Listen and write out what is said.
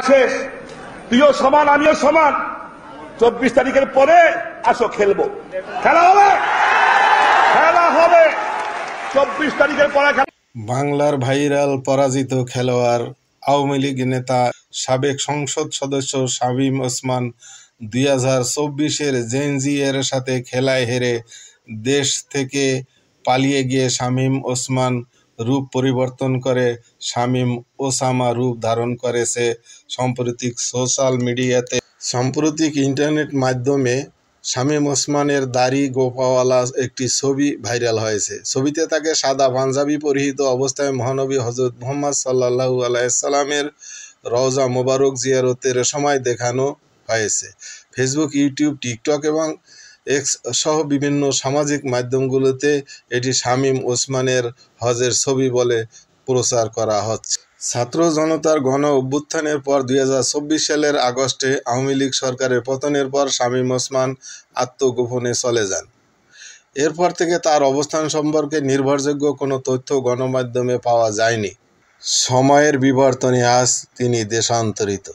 শেষ, তুইও সমান আমিও সমান। 24 তারিখের পরে আসো খেলবো, খেলা হবে, খেলা হবে 24 তারিখের পরে। বাংলার ভাইরাল পরাজিত খেলোয়াড় আওয়ামী লীগ নেতা সাবেক সংসদ সদস্য শামীম ওসমান 2024-এর জেনজি এর সাথে খেলায় হেরে দেশ থেকে পালিয়ে গিয়ে শামীম ওসমান রূপ পরিবর্তন করে শামীম ওসামা রূপ ধারণ করেছে। সাম্প্রতিক সোশ্যাল মিডিয়াতে সাম্প্রতিক ইন্টারনেট মাধ্যমে শামীম ওসমানের দাড়ি গোঁফওয়ালা একটি ছবি ভাইরাল হয়েছে। ছবিতে তাকে সাদা পাঞ্জাবি পরিহিত অবস্থায় মহানবী হযরত মুহাম্মদ সাল্লাল্লাহু আলাইহি সাল্লামের রওজা মোবারক জিয়ারতের সময় দেখানো হয়েছে। ফেসবুক, ইউটিউব, টিকটক এবং এক্স সহ বিভিন্ন সামাজিক মাধ্যমগুলোতে এটি শামীম ওসমানের হজের ছবি বলে প্রচার করা হচ্ছে। ছাত্র জনতার গণ অভ্যুত্থানের পর 2024 সালের আগস্টে আওয়ামী লীগ সরকারের পতনের পর শামীম ওসমান আত্মগোপনে চলে যান। এরপর থেকে তার অবস্থান সম্পর্কে নির্ভরযোগ্য কোনো তথ্য গণমাধ্যমে পাওয়া যায়নি। সময়ের বিবর্তনে আজ তিনি দেশান্তরিত।